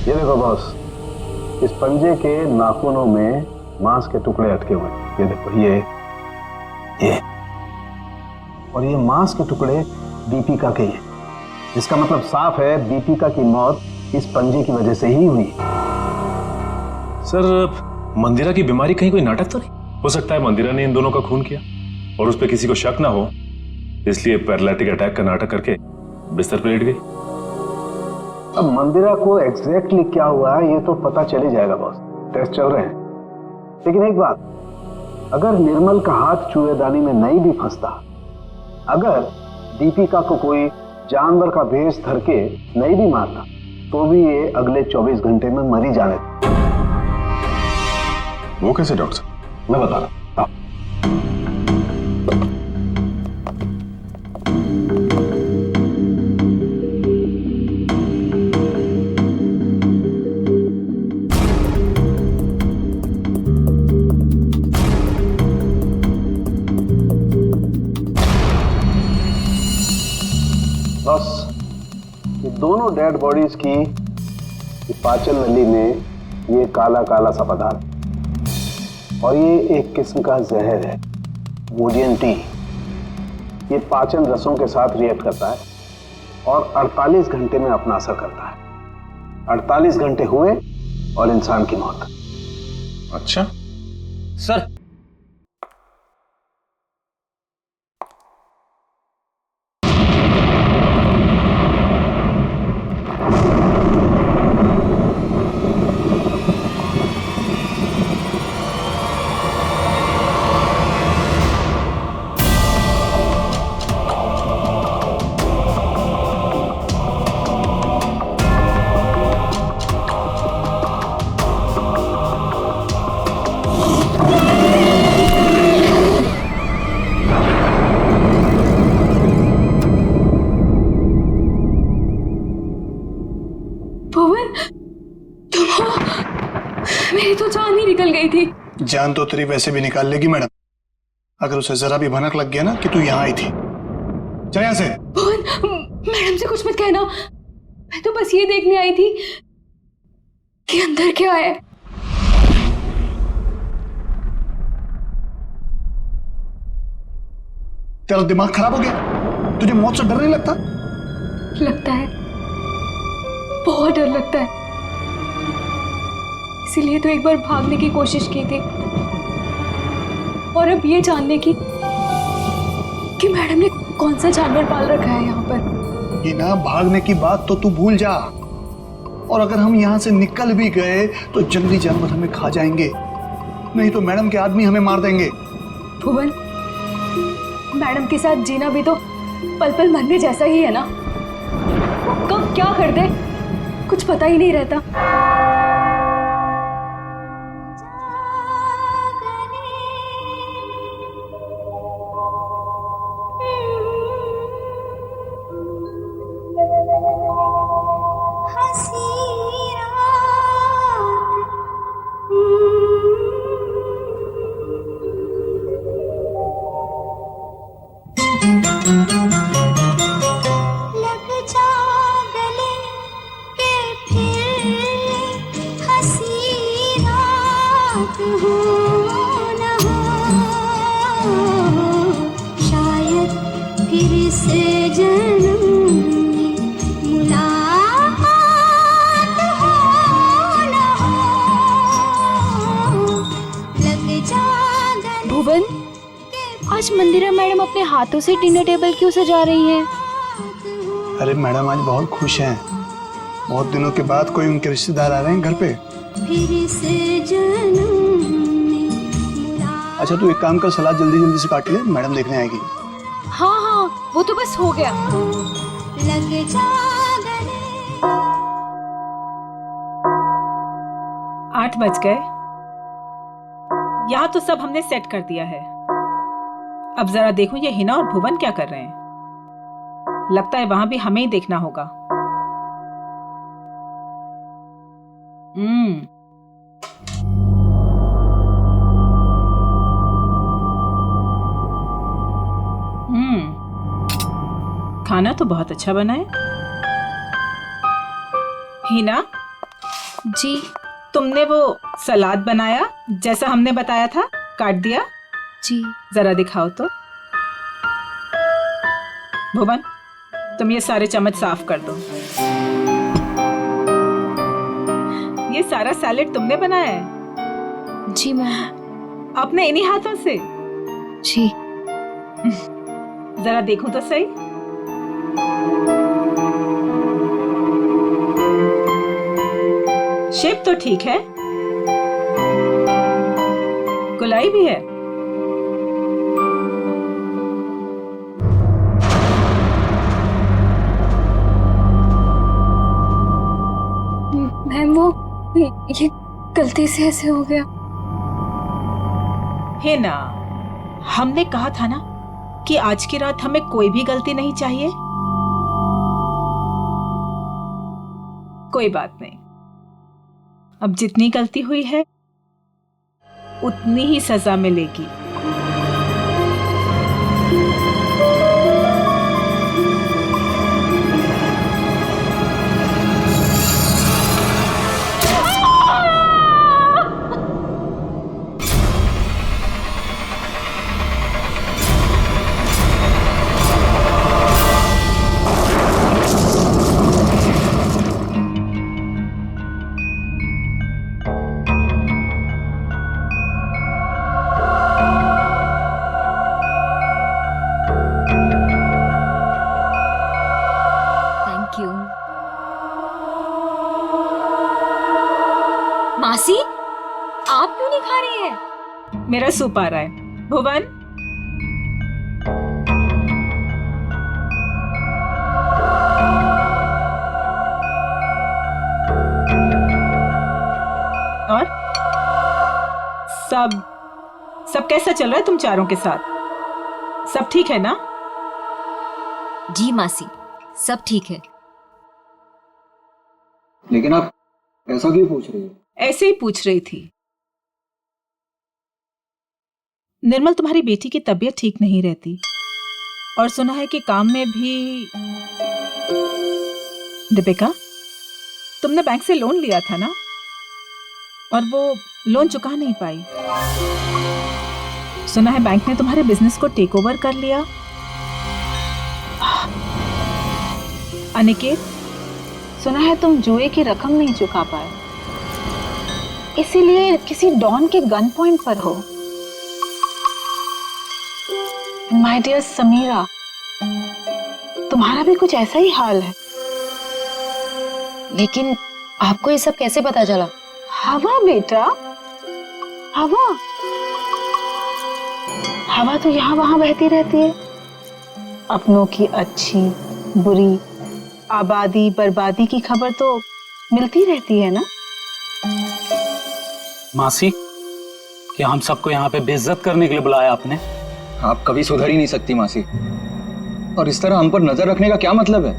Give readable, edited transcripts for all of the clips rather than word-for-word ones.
ये देखो बॉस, इस पंजे के नाखूनों में मांस के टुकड़े अटके हुए। ये देखो, ये और ये मांस के टुकड़े दीपिका के हैं। इसका मतलब साफ है दीपिका की मौत इस पंजे की वजह से ही हुई। सर, मंदिरा की बीमारी कहीं कोई नाटक तो नहीं? हो सकता है मंदिरा ने इन दोनों का खून किया और उस पर किसी को शक ना हो, इसलिए पैरालिटिक अटैक का नाटक करके बिस्तर पर लेट गई। अब मंदिरा को एग्जैक्टली क्या हुआ है ये तो पता चल ही जाएगा बॉस, टेस्ट चल रहे हैं। लेकिन एक बात, अगर निर्मल का हाथ चूहेदानी में नहीं भी फंसता, अगर दीपिका को कोई जानवर का भेष धर के नहीं भी मारता, तो भी ये अगले 24 घंटे में मर ही जाने। वो कैसे डॉक्टर साहब? मैं बता रहा हूं। बस ये दोनों डेड बॉडीज की पाचन नली में ये काला काला सा पदार्थ, और ये एक किस्म का जहर है, वुडियन टी। ये पाचन रसों के साथ रिएक्ट करता है और 48 घंटे में अपना असर करता है। 48 घंटे हुए और इंसान की मौत। अच्छा सर, मेरी तो जान ही निकल गई थी। जान तो तेरी वैसे भी निकाल लेगी मैडम, अगर उसे जरा भी भनक लग गया ना कि तू यहाँ आई थी। चल यहाँ से। मैडम से कुछ मत कहना, मैं तो बस ये देखने आई थी कि अंदर क्या है। तेरा दिमाग खराब हो गया? तुझे मौत से डर नहीं लगता? लगता है, बहुत डर लगता है। इसीलिए तो एक बार भागने की कोशिश की थी, और अब ये जानने की कि मैडम ने कौन सा जानवर पाल रखा है यहाँ पर। ये ना, भागने की बात तो तू भूल जा, और अगर हम यहाँ से निकल भी गए तो जंगली जानवर हमें खा जाएंगे, नहीं तो मैडम के आदमी हमें मार देंगे। भुवन, मैडम के साथ जीना भी तो पल पल मरने जैसा ही है ना। कब क्या कर दे कुछ पता ही नहीं रहता। भुवन, आज मंदिरा मैडम अपने हाथों से डिनर टेबल क्यों सजा रही हैं? अरे मैडम आज बहुत खुश हैं, बहुत दिनों के बाद कोई उनके रिश्तेदार आ रहे हैं घर पे। अच्छा तू एक काम कर, सलाद जल्दी जल्दी से काट ले, मैडम देखने आएगी। हाँ हाँ, वो तो बस हो गया। 8 बज गए। यहाँ तो सब हमने सेट कर दिया है। अब जरा देखो ये हिना और भुवन क्या कर रहे हैं। लगता है वहां भी हमें ही देखना होगा। खाना तो बहुत अच्छा बना है। हिना, जी तुमने वो सलाद बनाया जैसा हमने बताया था, काट दिया? जी। जरा दिखाओ तो। भुवन, तुम ये सारे चम्मच साफ कर दो। ये सारा सैलेड तुमने बनाया है? जी मैम। अपने इन्हीं हाथों से? जी। जरा देखूं तो सही। शेप तो ठीक है, गुलाई भी है। मैम वो ये गलती से ऐसे हो गया। है ना, हमने कहा था ना कि आज की रात हमें कोई भी गलती नहीं चाहिए। कोई बात नहीं, अब जितनी गलती हुई है उतनी ही सजा मिलेगी। Thank you. मासी, आप क्यों नहीं खा रही हैं? मेरा सूप आ रहा है। भुवन, और सब कैसा चल रहा है तुम चारों के साथ? सब ठीक है ना? जी मासी, सब ठीक है। लेकिन आप ऐसा क्यों पूछ रही हो? ऐसे ही पूछ रही थी। निर्मल, तुम्हारी बेटी की तबीयत ठीक नहीं रहती और सुना है कि काम में भी। दीपिका, तुमने बैंक से लोन लिया था ना, और वो लोन चुका नहीं पाई। सुना है बैंक ने तुम्हारे बिजनेस को टेक ओवर कर लिया। अनिकेत, सुना है तुम जुए की रकम नहीं चुका पाए, इसीलिए किसी डॉन के गन पॉइंट पर हो। माय डियर समीरा, तुम्हारा भी कुछ ऐसा ही हाल है। लेकिन आपको ये सब कैसे पता चला? हवा बेटा, हवा हवा तो यहाँ वहां बहती रहती है। अपनों की अच्छी बुरी, आबादी बर्बादी की खबर तो मिलती रहती है ना। मासी, क्या हम सबको यहाँ पे बेइज्जत करने के लिए बुलाया आपने? आप कभी सुधर ही नहीं सकती मासी, और इस तरह हम पर नजर रखने का क्या मतलब है?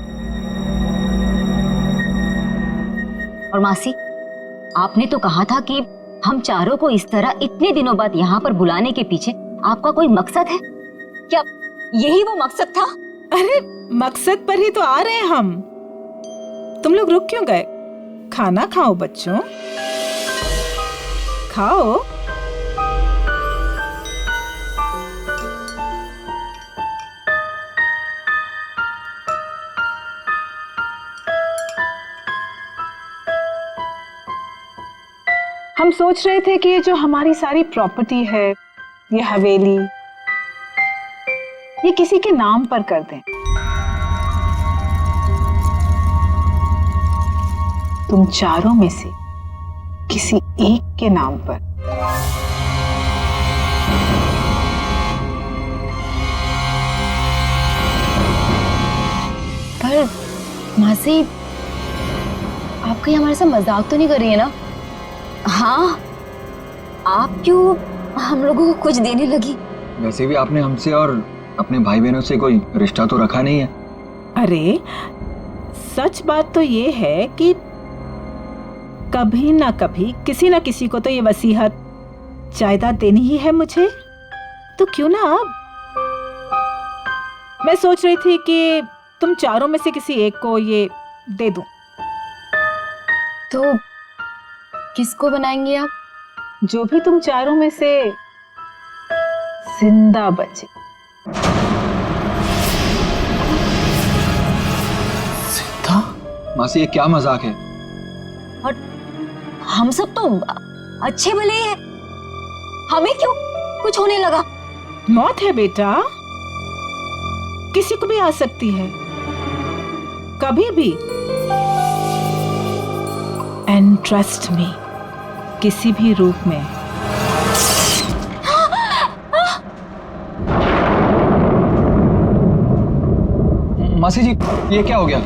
और मासी, आपने तो कहा था कि हम चारों को इस तरह इतने दिनों बाद यहाँ पर बुलाने के पीछे आपका कोई मकसद है क्या? यही वो मकसद था? अरे मकसद पर ही तो आ रहे हैं हम। तुम लोग रुक क्यों गए? खाना खाओ बच्चों, खाओ। हम सोच रहे थे कि ये जो हमारी सारी प्रॉपर्टी है, ये हवेली, ये किसी के नाम पर कर दें। तुम चारों में से किसी एक के नाम पर। पर मासी, आप कहीं हमारे साथ मजाक तो नहीं कर रही है ना? हाँ, आप क्यों हम लोगों को कुछ देने लगी? वैसे भी आपने हमसे और अपने भाई बहनों से कोई रिश्ता तो रखा नहीं है। अरे सच बात तो ये है कि कभी ना कभी किसी ना किसी को तो ये वसीयत जायदाद देनी ही है मुझे, तो क्यों ना अब। मैं सोच रही थी कि तुम चारों में से किसी एक को ये दे दूं। तो किसको बनाएंगे आप? जो भी तुम चारों में से जिंदा बचे। मासी ये क्या मजाक है? और हम सब तो अच्छे भले हैं, हमें क्यों कुछ होने लगा? मौत है बेटा, किसी को भी आ सकती है, कभी भी। एंड ट्रस्ट मी, किसी भी रूप में। मासी जी ये क्या हो गया?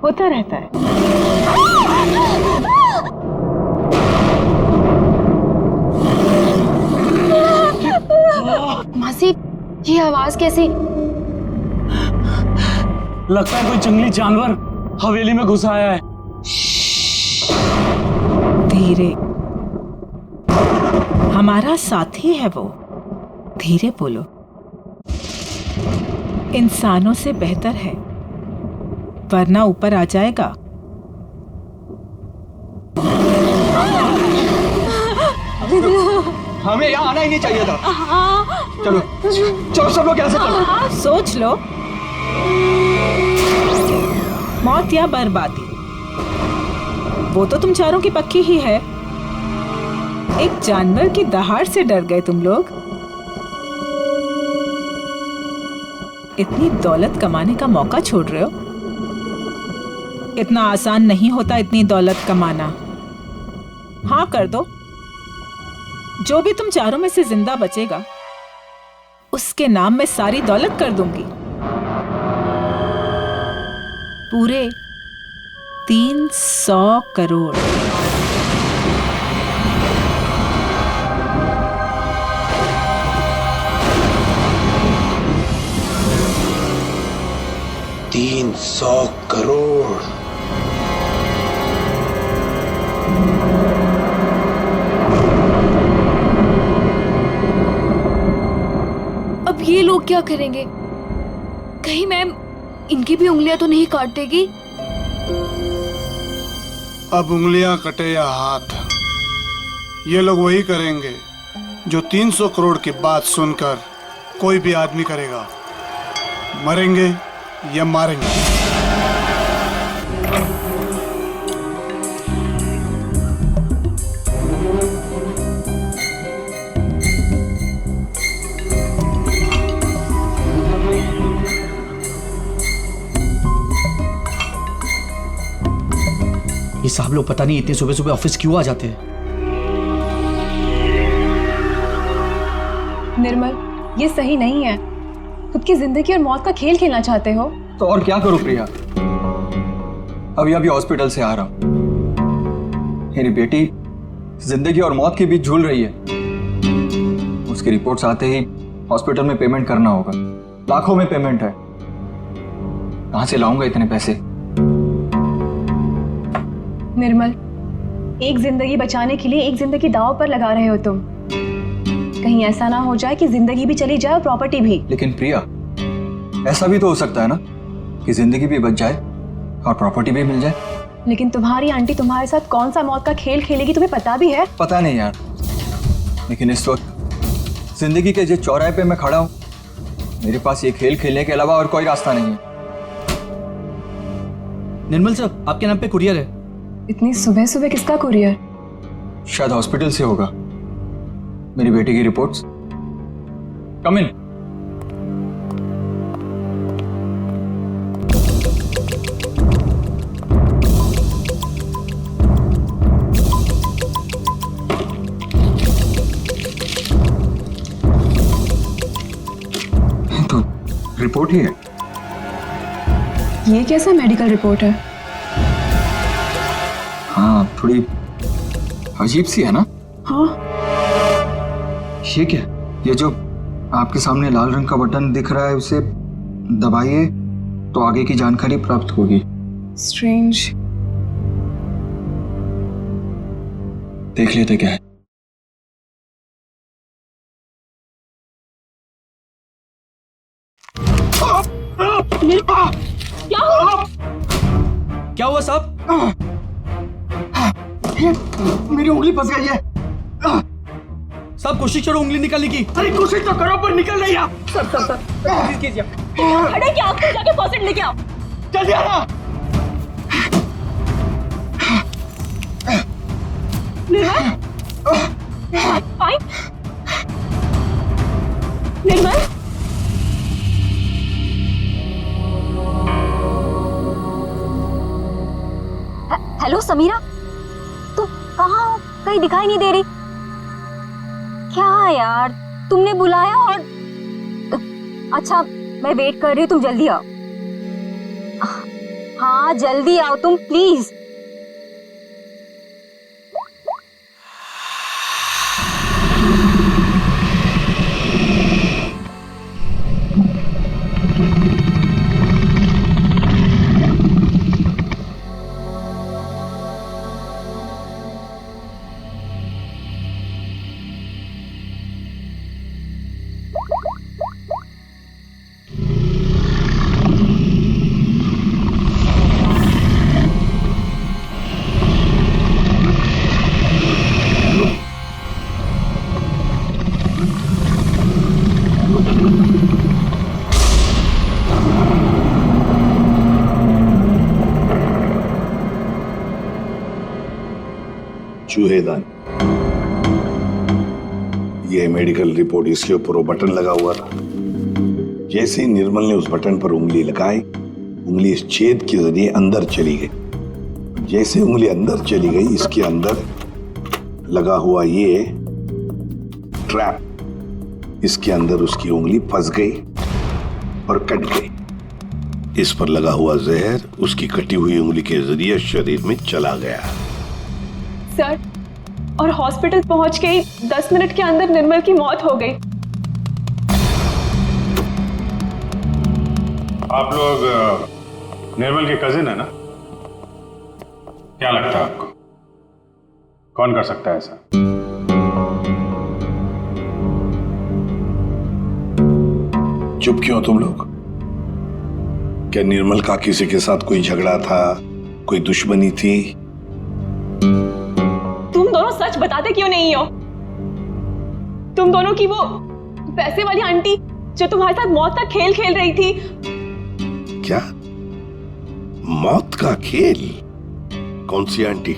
होता रहता है। मासी, ये आवाज कैसी? लगता है कोई जंगली जानवर हवेली में घुस आया है। धीरे, हमारा साथी है वो। धीरे बोलो, इंसानों से बेहतर है, वरना ऊपर आ जाएगा। हमें यहाँ आना ही नहीं चाहिए था। चलो चलो सब लोग यहाँ से चलो। सोच लो, मौत या बर्बादी, वो तो तुम चारों की पक्की ही है। एक जानवर की दहाड़ से डर गए तुम लोग। इतनी दौलत कमाने का मौका छोड़ रहे हो। इतना आसान नहीं होता इतनी दौलत कमाना। हाँ कर दो, जो भी तुम चारों में से जिंदा बचेगा उसके नाम में सारी दौलत कर दूंगी। पूरे 300 करोड़। $300 करोड़। अब ये लोग क्या करेंगे? कहीं मैम इनकी भी उंगलियां तो नहीं काट देगी? अब उंगलियां कटे या हाथ, ये लोग वही करेंगे जो 300 करोड़ की बात सुनकर कोई भी आदमी करेगा। मरेंगे या मारेंगे। ये साहब लोग पता नहीं इतने सुबह सुबह ऑफिस क्यों आ जाते हैं। निर्मल, ये सही नहीं है। खुद की जिंदगी और मौत का खेल खेलना चाहते हो? तो और क्या करूं प्रिया, अभी अभी हॉस्पिटल से आ रहा हूं। मेरी बेटी जिंदगी और मौत के बीच झूल रही है। उसकी रिपोर्ट्स आते ही हॉस्पिटल में पेमेंट करना होगा। लाखों में पेमेंट है, कहां से लाऊंगा इतने पैसे? निर्मल, एक जिंदगी बचाने के लिए एक जिंदगी दांव पर लगा रहे हो तुम। कहीं ऐसा ना हो जाए कि जिंदगी भी चली जाए और प्रॉपर्टी भी। लेकिन प्रिया, ऐसा भी तो हो सकता है ना कि जिंदगी भी बच जाए और प्रॉपर्टी भी मिल जाए। लेकिन तुम्हारी आंटी तुम्हारे साथ कौन सा मौत का खेल खेलेगी तुम्हें पता भी है? पता नहीं यार, लेकिन इस वक्त जिंदगी के जिस चौराहे पे मैं खड़ा हूं, मेरे पास ये खेल खेलने के अलावा और कोई रास्ता नहीं है। निर्मल सर, आपके नाम पे कुरियर है। इतनी सुबह सुबह किसका कुरियर? शायद हॉस्पिटल से होगा। मेरी बेटी की रिपोर्ट्स। कम इन। तो रिपोर्ट ही है। ये कैसा मेडिकल रिपोर्ट है? हाँ, थोड़ी अजीब सी है ना? हाँ। ये क्या? ये जो आपके सामने लाल रंग का बटन दिख रहा है, उसे दबाइए तो आगे की जानकारी प्राप्त होगी। स्ट्रेंज। देख लेते क्या है। क्या हुआ साहब? मेरी उंगली फंस गई है। सब कोशिश करो उंगली निकालने की। अरे कोशिश तो करो पर निकल नहीं रहा। सर प्लीज कीजिए। अरे क्या आपको जाके फॉसेट लेके आओ। जल्दी आना। निर्मल, फाइन। निर्मल, हेलो समीरा, तुम कहाँ हो? कहीं दिखाई नहीं दे रही। क्या यार, तुमने बुलाया और अच्छा मैं वेट कर रही हूँ, तुम जल्दी आओ। हाँ जल्दी आओ तुम प्लीज। चूहेदान, ये मेडिकल रिपोर्ट, इसके ऊपर वो बटन लगा हुआ था। जैसे ही निर्मल ने उस बटन पर उंगली लगाई, उंगली इस छेद के जरिए अंदर चली गई। जैसे उंगली अंदर चली गई, इसके अंदर लगा हुआ ये ट्रैप, इसके अंदर उसकी उंगली फंस गई और कट गई। इस पर लगा हुआ जहर उसकी कटी हुई उंगली के जरिए शरीर में चला गया। सर, और हॉस्पिटल पहुंच के ही 10 मिनट के अंदर निर्मल की मौत हो गई। आप लोग निर्मल के कजिन है ना? क्या लगता है आपको कौन कर सकता है ऐसा? चुप क्यों तुम लोग? क्या निर्मल का किसी के साथ कोई झगड़ा था, कोई दुश्मनी थी? तुम दोनों सच बताते क्यों नहीं हो? तुम दोनों की वो पैसे वाली आंटी जो तुम्हारे साथ मौत का खेल खेल रही थी। क्या मौत का खेल? कौन सी आंटी?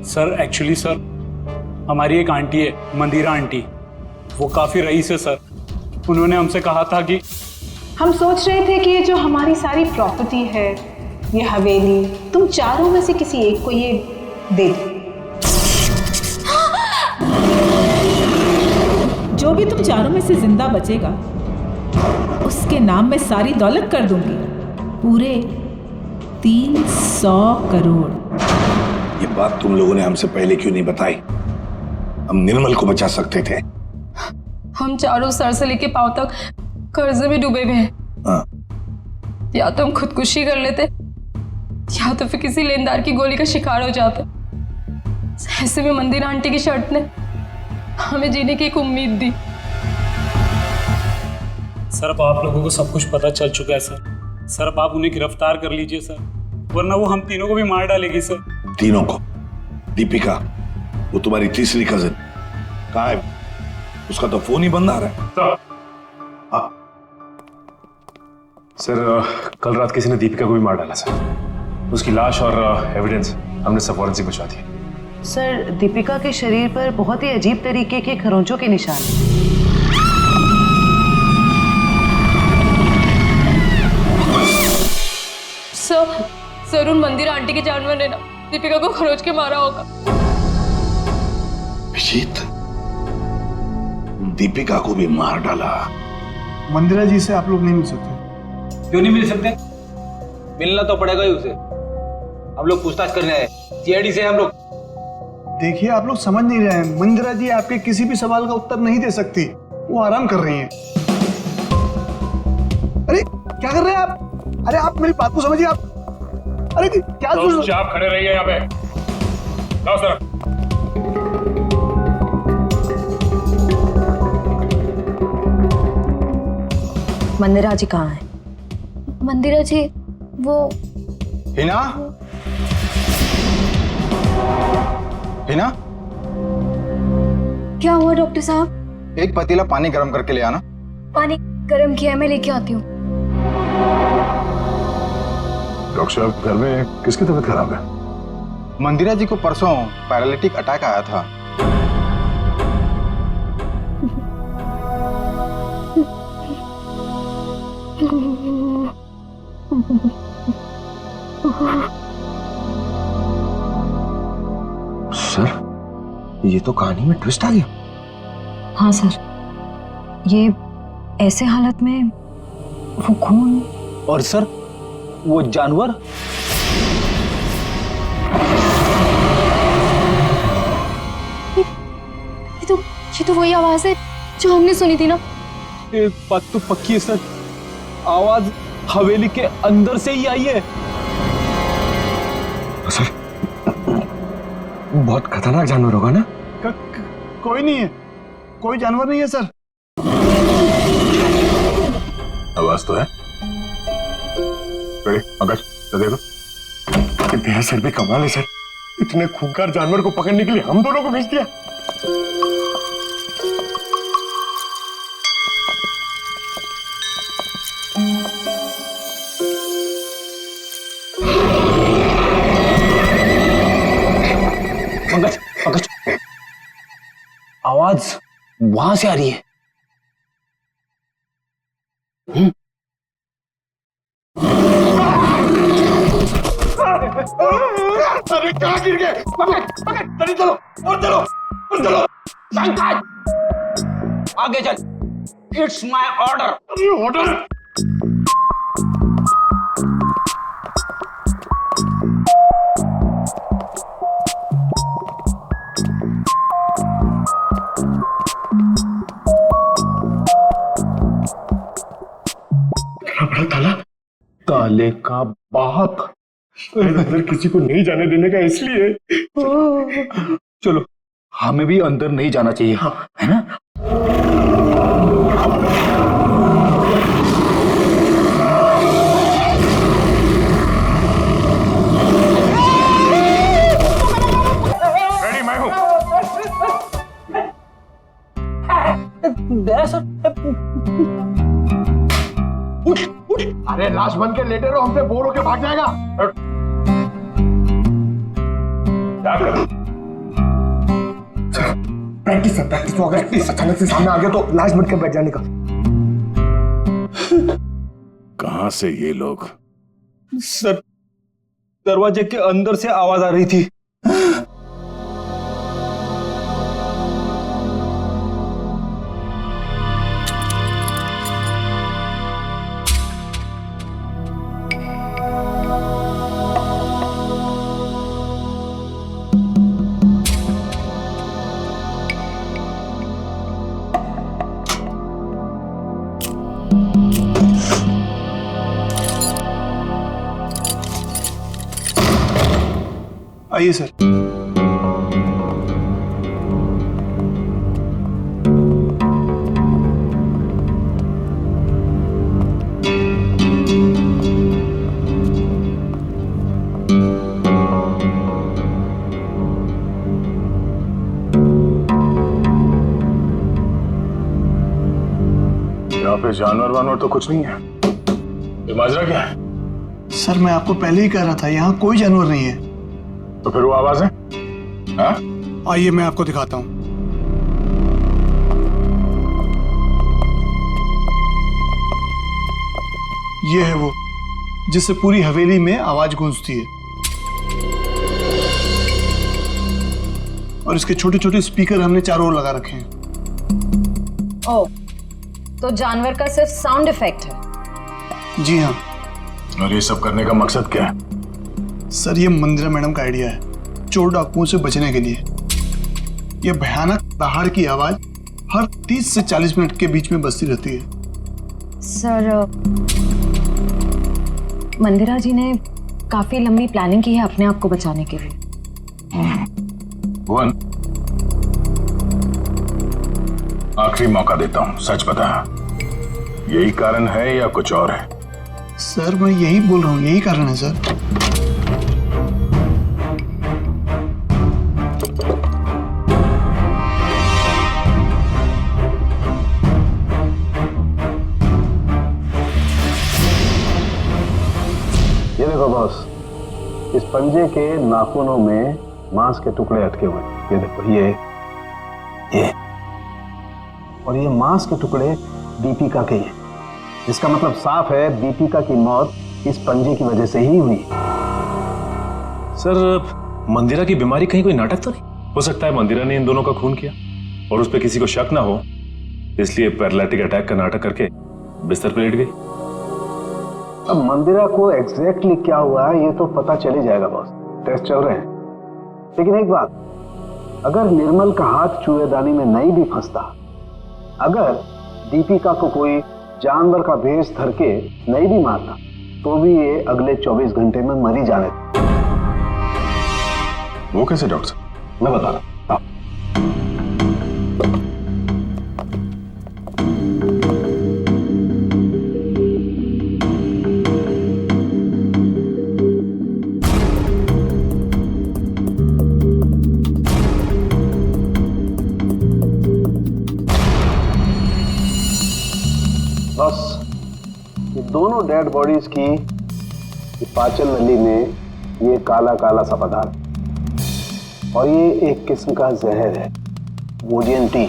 सर एक्चुअली सर हमारी एक आंटी है, मंदिरा आंटी, वो काफी रईस है सर। उन्होंने हमसे कहा था कि हम सोच रहे थे कि ये जो हमारी सारी प्रॉपर्टी है, ये हवेली, तुम चारों में से किसी एक को ये दे दो। जो भी तुम चारों में से जिंदा बचेगा उसके नाम में सारी दौलत कर दूंगी, पूरे 300 करोड़। ये बात तुम लोगों ने हमसे पहले क्यों नहीं बताई? हम निर्मल को बचा सकते थे। हम चारों सर से लेके पांव तक कर्जे में डूबे हुए हैं। हाँ। या तो हम खुदकुशी कर लेते या तो फिर किसी लेनदार की गोली का शिकार हो जाते। ऐसे में मंदिरा आंटी की शर्त ने हमें जीने की एक उम्मीद दी। सर अब आप लोगों को सब कुछ पता चल चुका है सर। सर अब आप उन्हें गिरफ्तार कर लीजिए सर, वरना वो हम तीनों को भी मार डालेगी सर। तीनों को? दीपिका, वो तुम्हारी तीसरी कजिन कहाँ है? उसका तो फोन ही बंद आ रहा है। सर कल रात किसी ने दीपिका को भी मार डाला सर। उसकी लाश और एविडेंस हमने सब फॉरेंसिक भिजवा दिए। सर दीपिका के शरीर पर बहुत ही अजीब तरीके के खरोंचों के निशान हैं। सर उन मंदिरा आंटी के जानवर ने ना दीपिका को खरोच के मारा होगा। अभिजीत, दीपिका को भी मार डाला? मंदिरा जी से आप लोग नहीं मिल सकते। क्यों नहीं मिल सकते? मिलना तो पड़ेगा ही उसे। हम लोग पूछताछ करने आए, सीआईडी से हम लोग। देखिए, आप लोग समझ नहीं रहे हैं। मंदिरा जी आपके किसी भी सवाल का उत्तर नहीं दे सकती, वो आराम कर रही हैं। अरे क्या कर रहे हैं आप? अरे आप मेरी बात को समझिए। आप अरे क्या आप खड़े रहिए यहाँ पे। लाओ सर। मंदिरा जी कहाँ है? मंदिरा जी वो हिना, मीना, क्या हुआ डॉक्टर साहब? एक पतीला पानी गर्म करके ले आना। पानी गर्म किया है, मैं लेके आती हूँ। डॉक्टर साहब, घर में किसकी तबीयत खराब है? मंदिरा जी को परसों पैरालिटिक अटैक आया था। सर, ये तो कहानी में ट्विस्ट आ गया। हाँ सर, ये ऐसे हालत में वो खून। और सर, वो जानवर? ये तो वही आवाज है जो हमने सुनी थी ना। एक बात तो पक्की है सर, आवाज हवेली के अंदर से ही आई है। सर, बहुत खतरनाक जानवर होगा ना? कोई नहीं है, कोई जानवर नहीं है सर। आवाज तो है। पंकज, दे दो। कितने सर भी कमाल है सर, इतने खूंखार जानवर को पकड़ने के लिए हम दोनों को भेज दिया। पंकज, पंकज, आवाज वहां से आ रही है। अरे कहाँ गिर गए? पकड़, पकड़, जल्दी चलो, और चलो, और चलो। पंकज, आगे चल। It's my order. ऑर्डर? बड़ा ताला? ताले का बाप अंदर किसी को नहीं जाने देने का, इसलिए। चलो, हमें भी अंदर नहीं जाना चाहिए, है ना? रेडी, मैं हूं। उठ, उठ। अरे लाश बन के लेटे रहो, हमसे बोर होके भाग जाएगा। प्रैक्टिस है, प्रैक्टिस। तो अगर अचानक से सामने आ गया तो लाश बन के बैठ जाने का। कहां से ये लोग? सर, दरवाजे के अंदर से आवाज आ रही थी। आइए सर। यहाँ पे जानवर वानवर तो कुछ नहीं है। ये माजरा क्या है? सर, मैं आपको पहले ही कह रहा था, यहाँ कोई जानवर नहीं है। तो फिर वो आवाज है? हाँ? आइए मैं आपको दिखाता हूं। ये है वो जिससे पूरी हवेली में आवाज गूंजती है, और इसके छोटे छोटे स्पीकर हमने चारों ओर लगा रखे हैं। ओह, तो जानवर का सिर्फ साउंड इफेक्ट है? जी हाँ। और ये सब करने का मकसद क्या है? सर, ये मंदिरा मैडम का आइडिया है, चोर डाकुओं से बचने के लिए। ये भयानक दहाड़ की आवाज हर 30 से 40 मिनट के बीच में बजती रहती है। सर, मंदिरा जी ने काफी लंबी प्लानिंग की है अपने आप को बचाने के लिए। भुवन, आखिरी मौका देता हूं, सच बता, यही कारण है या कुछ और है? सर, मैं यही बोल रहा हूँ, यही कारण है सर। पंजे के नाखूनों में मांस के टुकड़े अटके हुए। ये देखो, ये और ये मांस के टुकड़े दीपिका के हैं। इसका मतलब साफ है दीपिका की मौत इस पंजे की वजह से ही हुई। सर, मंदिरा की बीमारी कहीं कोई नाटक तो नहीं? हो सकता है मंदिरा ने इन दोनों का खून किया और उस पर किसी को शक ना हो, इसलिए पैरालिटिक अटैक का नाटक करके बिस्तर पर लेट गई। अब मंदिरा को एग्जैक्टली क्या हुआ है ये तो पता चल ही जाएगा बॉस, टेस्ट चल रहे हैं। लेकिन एक बात, अगर निर्मल का हाथ चूहेदानी में नहीं भी फंसता, अगर दीपिका को कोई जानवर का भेष धर के नहीं भी मारता, तो भी ये अगले 24 घंटे में मर ही जाने। वो कैसे डॉक्टर? मैं बता रहा हूं। बस ये दोनों डेड बॉडीज की पाचन नली में ये काला काला सा पदार्थ, और ये एक किस्म का जहर है, वोडियन टी।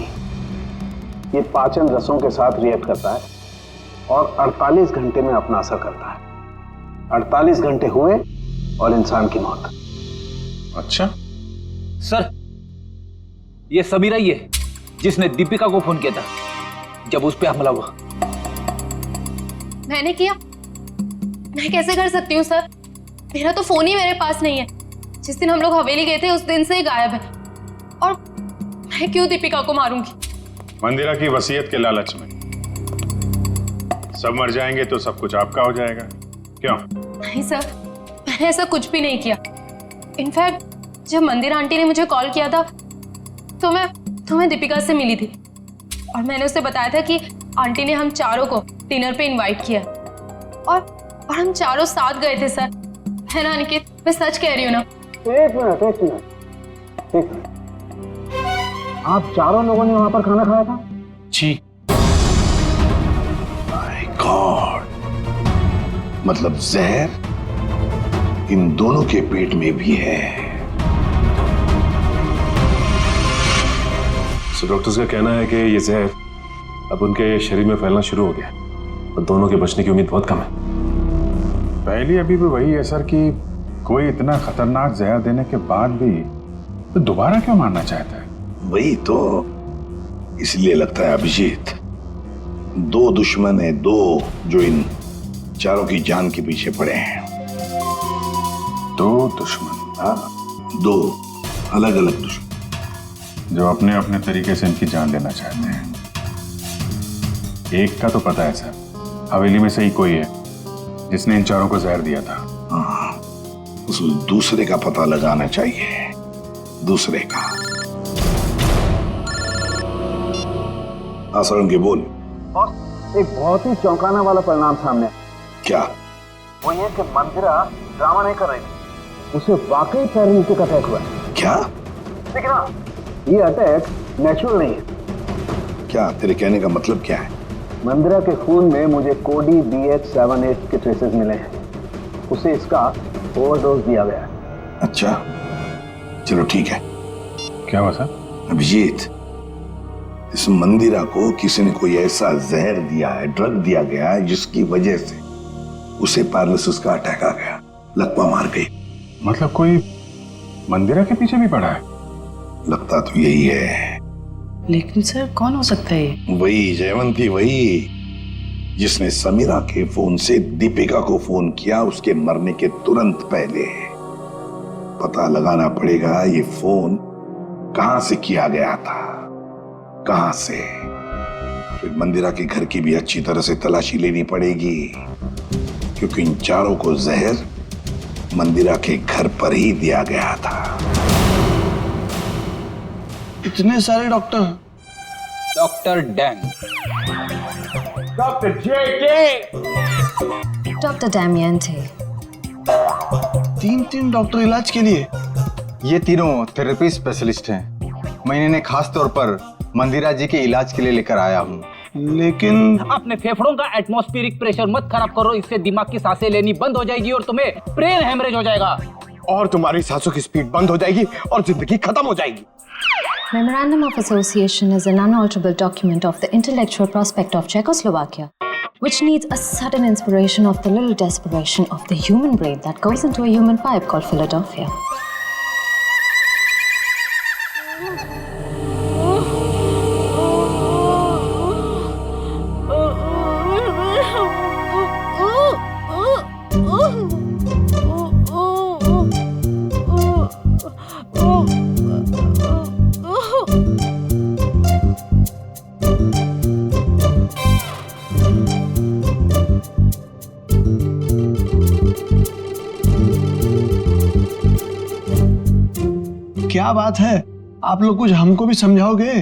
ये पाचन रसों के साथ रिएक्ट करता है और 48 घंटे में अपना असर करता है। 48 घंटे हुए और इंसान की मौत। अच्छा सर, ये समीरा ही है जिसने दीपिका को फोन किया था जब उस पे हमला हुआ। मैंने किया? मैं कैसे कर सकती हूँ सर? मेरा तो फोन ही मेरे पास नहीं है। जिस दिन हम लोग हवेली गए थे उस दिन से ही गायब है। और मैं क्यों दीपिका को मारूंगी? मंदिरा की वसीयत के लालच में। सब मर जाएंगे तो सब कुछ आपका हो जाएगा। क्यों? नहीं सर, मैंने ऐसा कुछ भी नहीं किया। इनफैक्ट जब मंदिरा आंटी ने मुझे कॉल किया था तो मैं दीपिका से मिली थी और मैंने उसे बताया था कि आंटी ने हम चारों को डिनर पे इनवाइट किया और हम चारों साथ गए थे सर। है ना निकित? मैं सच कह रही हूँ ना? एक मिनट। आप चारों लोगों ने वहां पर खाना खाया था? जी। माय गॉड, मतलब जहर इन दोनों के पेट में भी है। सो डॉक्टर्स का कहना है कि ये जहर अब उनके शरीर में फैलना शुरू हो गया और दोनों के बचने की उम्मीद बहुत कम है। पहली अभी भी वही है सर कि कोई इतना खतरनाक जहर देने के बाद भी तो दोबारा क्यों मारना चाहता है? वही तो, इसलिए लगता है अभिजीत, दो दुश्मन है, दो जो इन चारों की जान के पीछे पड़े हैं। दो दुश्मन? हाँ, दो अलग अलग दुश्मन जो अपने अपने तरीके से इनकी जान लेना चाहते हैं। एक का तो पता है सर, हवेली में से ही कोई है जिसने इन चारों को जहर दिया था। हाँ, उस दूसरे का पता लगाना चाहिए। दूसरे का। आसरण के बोल। और एक बहुत ही चौंकाने वाला परिणाम सामने आया। क्या? वो ये कि मंदिरा ड्रामा नहीं कर रही थी, उसे वाकई पैरालिटिक अटैक हुआ है। क्या? लेकिन हाँ, ये अटैक नेचुरल नहीं है। क्या तेरे कहने का मतलब क्या है? मंदिरा के खून में मुझे कोडी BH78 के ट्रेसेस मिले हैं। उसे इसका ओवरडोज दिया गया है। अच्छा, चलो ठीक है। क्या हुआ सर? अभिजीत, इस मंदिरा को किसी ने कोई ऐसा जहर दिया है, ड्रग दिया गया है जिसकी वजह से उसे पैरालिसिस का अटैक आ गया, लकवा मार गई। मतलब कोई मंदिरा के पीछे भी पड़ा है? लगता तो यही है। लेकिन सर कौन हो सकता है? वही जयवंती, वही जिसने समीरा के फोन से दीपिका को फोन किया उसके मरने के तुरंत पहले। पता लगाना पड़ेगा ये फोन कहां से किया गया था, कहां से। फिर मंदिरा के घर की भी अच्छी तरह से तलाशी लेनी पड़ेगी, क्योंकि इन चारों को जहर मंदिरा के घर पर ही दिया गया था। इतने सारे doctor. Doctor dang, doctor JK, doctor Damian थे। 3 डॉक्टर इलाज के लिए। ये तीनों थेरेपी स्पेशलिस्ट हैं। मैं इन्हें खास तौर पर मंदिरा जी के इलाज के लिए लेकर आया हूँ। लेकिन अपने फेफड़ों का एटमॉस्फेरिक प्रेशर मत खराब करो, इससे दिमाग की सांसें लेनी बंद हो जाएगी और तुम्हें ब्रेन हेमरेज हो जाएगा। और तुम्हारी सांसों की स्पीड बंद हो जाएगी और जिंदगी खत्म हो जाएगी। Memorandum of Association is an unalterable document of the intellectual prospect of Czechoslovakia, which needs a sudden inspiration of the little desperation of the human brain that goes into a human pipe called Philadelphia. क्या बात है, आप लोग कुछ हमको भी समझाओगे?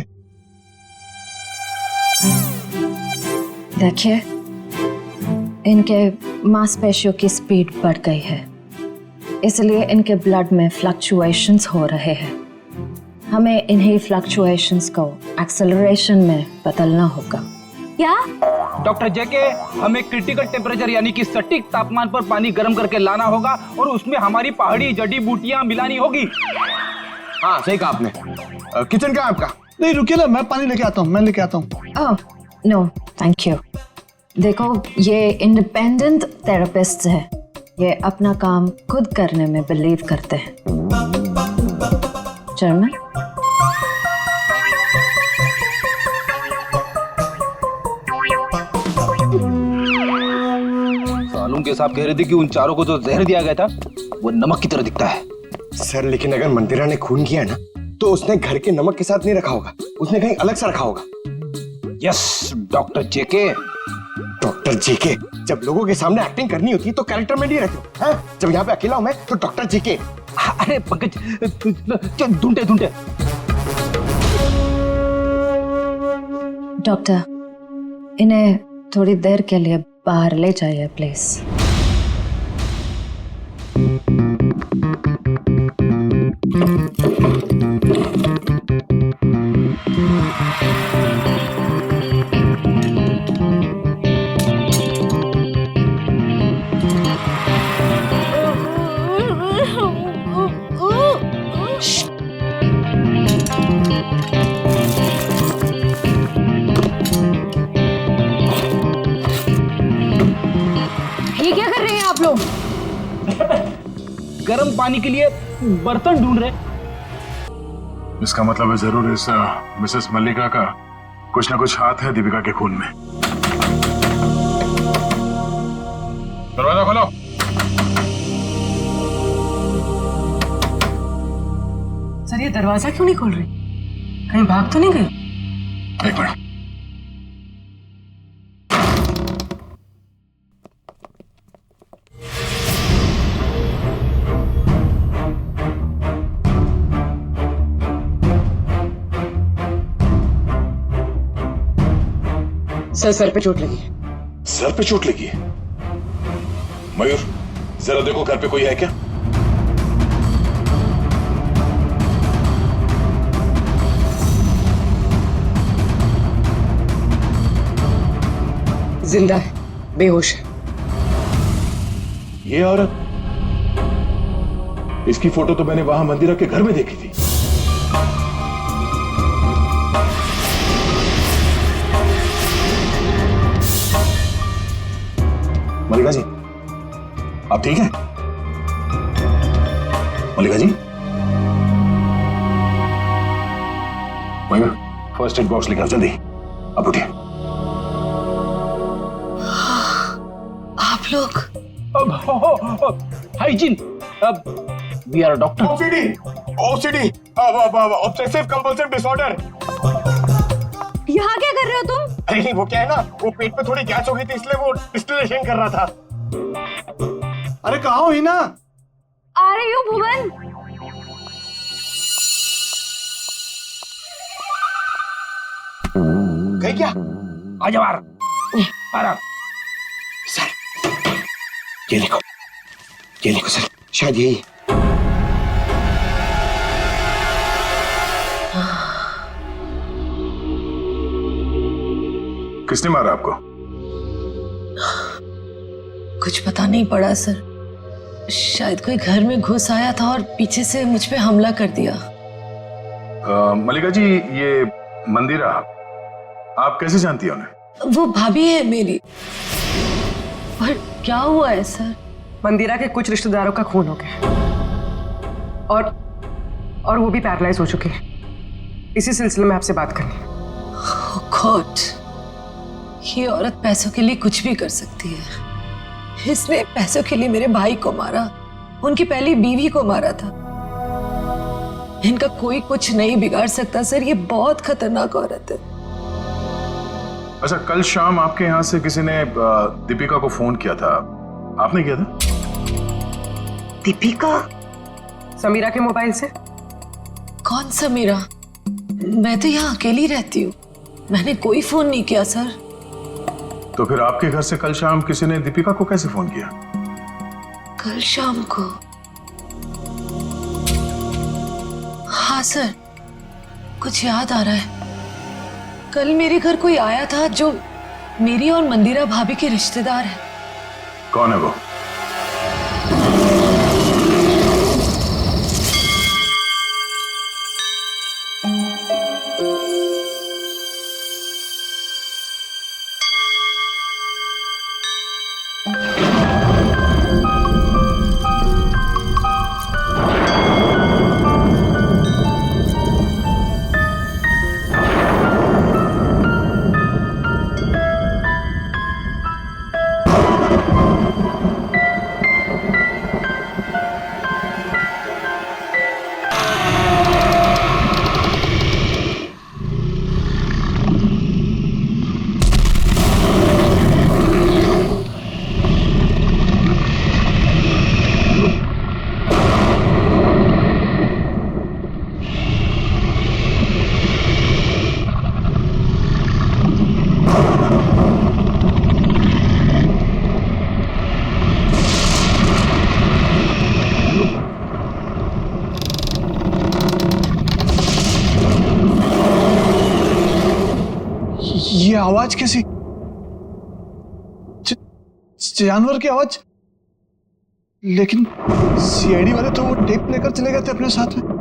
देखिए, इनके मांसपेशियों की स्पीड बढ़ गई है, इसलिए इनके ब्लड में फ्लक्चुएशंस हो रहे हैं। हमें इन्हीं फ्लक्चुएशंस को एक्सेलरेशन में बदलना होगा। क्या? डॉक्टर जेके, हमें क्रिटिकल टेम्परेचर यानी कि सटीक तापमान पर पानी गर्म करके लाना होगा और उसमें हमारी पहाड़ी जड़ी बूटियां मिलानी होगी। हाँ सही कहा आपने। किचन का आपका? नहीं रुकिए ना, मैं पानी लेके आता हूँ, मैं लेके आता हूँ। Oh no thank you. देखो, ये इंडिपेंडेंट थेरेपिस्ट है, ये अपना काम खुद करने में बिलीव करते हैं। चर्मन, सालून के साहब कह रहे थे कि उन चारों को जो जहर दिया गया था वो नमक की तरह दिखता है। सर लेकिन अगर मंदिरा ने खून किया ना तो उसने घर के नमक के साथ नहीं रखा होगा, उसने कहीं अलग से रखा होगा। यस डॉक्टर जेके। डॉक्टर जेके, जब लोगों के सामने एक्टिंग करनी होती है तो कैरेक्टर में नहीं रहते हो, हाँ? जब यहाँ पे अकेला हूं मैं तो डॉक्टर जेके। अरे पंकज, ढूंढे ढूंढे। डॉक्टर, इन्हें थोड़ी देर के लिए बाहर ले जाइए प्लीज। ये क्या कर रहे हैं आप लोग? गर्म पानी के लिए बर्तन ढूंढ रहे। इसका मतलब है जरूर इस मिसेस मल्लिका का कुछ ना कुछ हाथ है दीपिका के खून में। दरवाजा खोलो। सर ये दरवाजा क्यों नहीं खोल रही? कहीं भाग तो नहीं गई? एक मिनट। सर पे चोट लगी। सर पे चोट लगी है? मयूर जरा देखो घर पे कोई है क्या? जिंदा है, बेहोश है। ये औरत, इसकी फोटो तो मैंने वहां मंदिरा के घर में देखी थी। मल्लिका जी, आप ठीक हैं? Mallika ji, Mayur first aid box लेकर आओ जल्दी। आप उठिए। आप लोग hygiene, we are doctor. OCD, obsessive compulsive disorder. यहाँ क्या कर रहे हो तुम? अरे वो क्या है ना, वो पेट पे थोड़ी गैस हो गई थी इसलिए वो डिस्टिलेशन कर रहा था। अरे कहाँ हो हिना? आ रही हूँ भुवन। गई क्या? आ जाओ आराम। सर ये देखो सर, शायद यही। किसने मारा आपको? कुछ पता नहीं पड़ा सर, शायद कोई घर में घुस आया था और पीछे से मुझ पे हमला कर दिया। मल्लिका जी, ये मंदिरा आप कैसे जानती हैं उन्हें? वो भाभी है मेरी। पर क्या हुआ है सर? मंदिरा के कुछ रिश्तेदारों का खून हो गया और वो भी पैरालाइज हो चुके हैं। इसी सिलसिले में आपसे बात करनी है। Oh God, ये औरत पैसों के लिए कुछ भी कर सकती है। इसने पैसों के लिए मेरे भाई को मारा, उनकी पहली बीवी को मारा था। इनका कोई कुछ नहीं बिगाड़ सकता सर, ये बहुत खतरनाक औरत है। अच्छा, कल शाम आपके यहाँ से किसी ने दीपिका को फोन किया था, आपने किया था? दीपिका? समीरा के मोबाइल से? कौन समीरा? मैं तो यहाँ अकेली रहती हूँ, मैंने कोई फोन नहीं किया सर। तो फिर आपके घर से कल शाम किसी ने दीपिका को कैसे फोन किया? कल शाम को? हाँ सर, कुछ याद आ रहा है। कल मेरे घर कोई आया था जो मेरी और मंदिरा भाभी के रिश्तेदार है। कौन है वो? ये आवाज कैसी? जानवर की आवाज? लेकिन सीआईडी वाले तो वो टेप लेकर चले गए थे अपने साथ में।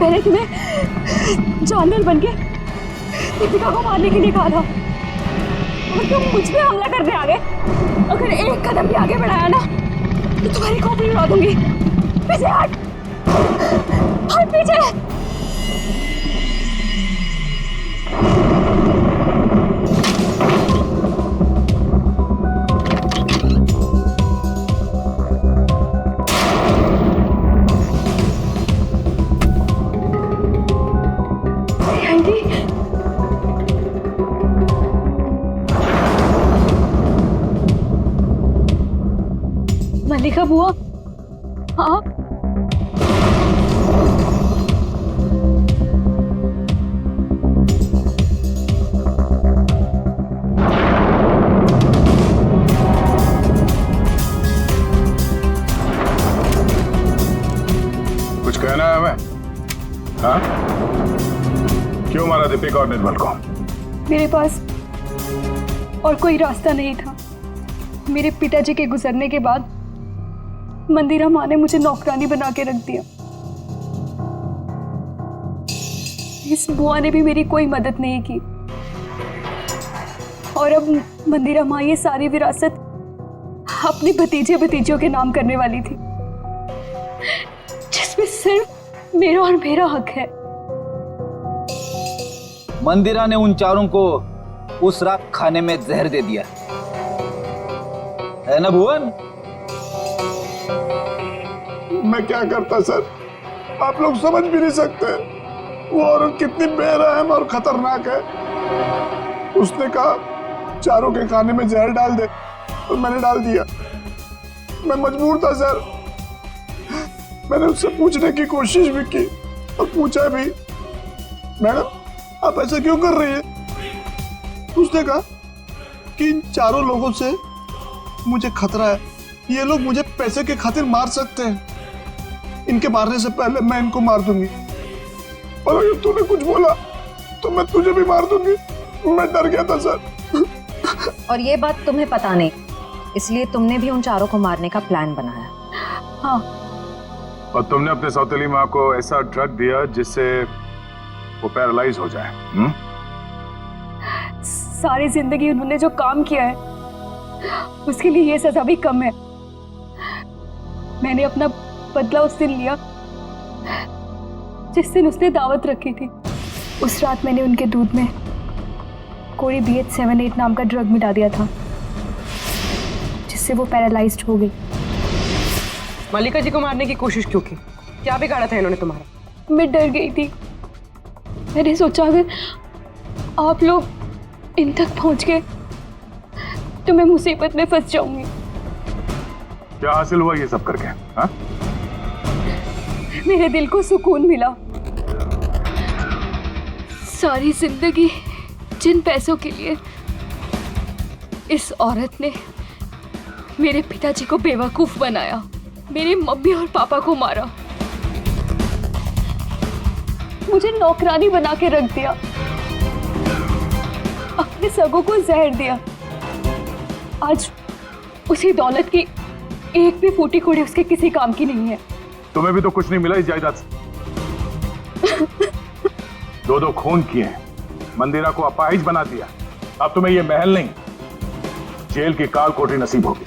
मैंने तुम्हें जानवर बन के दीपिका को मारने के लिए कहा था और तुम मुझ पे हमला करने आ गए। अगर एक कदम भी आगे बढ़ाया ना तो तुम्हारी खोपड़ी उड़ा दूंगी। पीछे हट, हट पीछे। मल्लिका बुआ, आप? कुछ कहना है हमें? हाँ? क्यों मारा दीपिका और निर्मल को? मेरे पास और कोई रास्ता नहीं था। मेरे पिताजी के गुजरने के बाद मंदिरा माँ ने मुझे नौकरानी बना के रख दिया। इस बुआ ने भी मेरी कोई मदद नहीं की और अब मंदिरा माँ ये सारी विरासत अपने भतीजे भतीजों के नाम करने वाली थी, जिसमें सिर्फ मेरा और मेरा हक है। मंदिरा ने उन चारों को उस रात खाने में जहर दे दिया है ना भुवन? मैं क्या करता सर, आप लोग समझ भी नहीं सकते वो औरत कितनी बेरहम और खतरनाक है। उसने कहा चारों के खाने में जहर डाल दे तो मैंने डाल दिया। मैं मजबूर था सर। मैंने उससे पूछने की कोशिश भी की और पूछा भी, मैडम आप ऐसा क्यों कर रही है? उसने कहा कि इन चारों लोगों से मुझे खतरा है, ये लोग मुझे पैसे के खातिर मार सकते हैं। इनके मारने से पहले मैं इनको मार दूंगी और अगर तूने कुछ बोला तो मैं तुझे भी मार दूंगी। मैं डर गया था सर। और ये बात तुम्हें पता नहीं, इसलिए तुमने भी उन चारों को मारने का प्लान बनाया? हाँ। और तुमने अपने सौतेली माँ को ऐसा ड्रग दिया जिससे वो पैरालाइज हो जाए? सारी जिंदगी उन्होंने जो काम किया है उसके लिए ये सजा भी कम है। मैंने अपना बदला उस दिन लिया जिस दिन उसने दावत रखी थी। उस रात मैंने उनके दूध में कोई BH78 नाम का ड्रग मिला दिया था जिससे वो पैरालाइज्ड हो गई। मल्लिका जी को मारने की कोशिश क्यों की? क्या बिगाड़ा था इन्होंने तुम्हारा? मैं डर गई थी। मैंने सोचा अगर आप लोग इन तक पहुंच गए तो मैं मुसीबत में फंस जाऊंगी। क्या हासिल हुआ ये सब करके? हाँ? मेरे दिल को सुकून मिला। सारी जिंदगी जिन पैसों के लिए इस औरत ने मेरे पिताजी को बेवकूफ बनाया, मेरे मम्मी और पापा को मारा, मुझे नौकरानी बना के रख दिया, अपने सगों को जहर दिया। आज उसी दौलत की एक भी फूटी कोड़ी उसके किसी काम की नहीं है। तुम्हें भी तो कुछ नहीं मिला इस जायदाद से। दो खून किए हैं, मंदिरा को अपाहिज बना दिया। अब तुम्हें ये महल नहीं, जेल की काल कोठरी नसीब होगी।